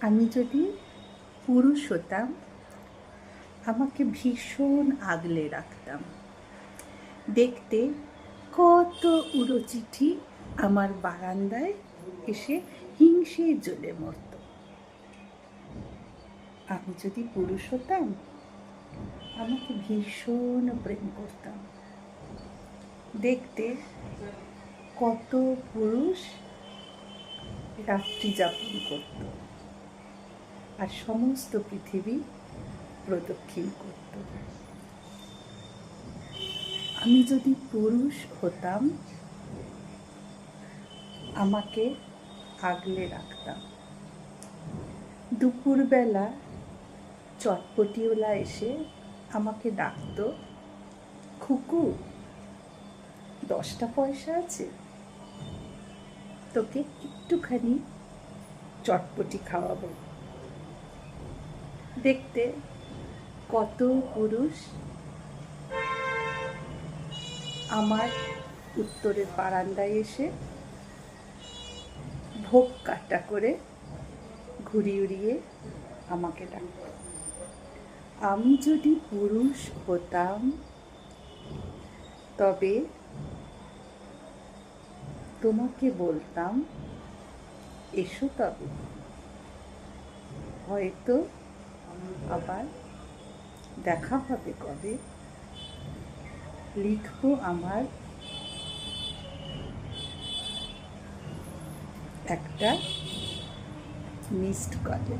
আমি যদি পুরুষ হতাম, আমাকে ভীষণ আগলে রাখতাম। দেখতে কত উড়ো চিঠি আমার বারান্দায় এসে হিংসে জ্বলে মরত। আমি যদি পুরুষ হতাম, আমাকে ভীষণ প্রেম করতাম। দেখতে কত পুরুষ রাত্রি যাপন করত আর সমস্ত পৃথিবী প্রদক্ষিণ করত। আমি যদি পুরুষ হতাম, আমাকে আগলে রাখতাম। দুপুরবেলা চটপটিওলা এসে আমাকে ডাকতো, খুকু 10টা পয়সা আছে, তোকে একটুখানি চটপটি খাওয়াবো। দেখতে কত পুরুষ আমার উত্তরের বারান্দায় এসে ভোগ কাটা করে ঘুরি উড়িয়ে আমাকে ডাকত। আমি যদি পুরুষ হতাম, তবে তোমাকে বলতাম, এসো তবে, হয়তো আবার দেখা হবে কবে। লিখবো আমার একটা মিসড কলে।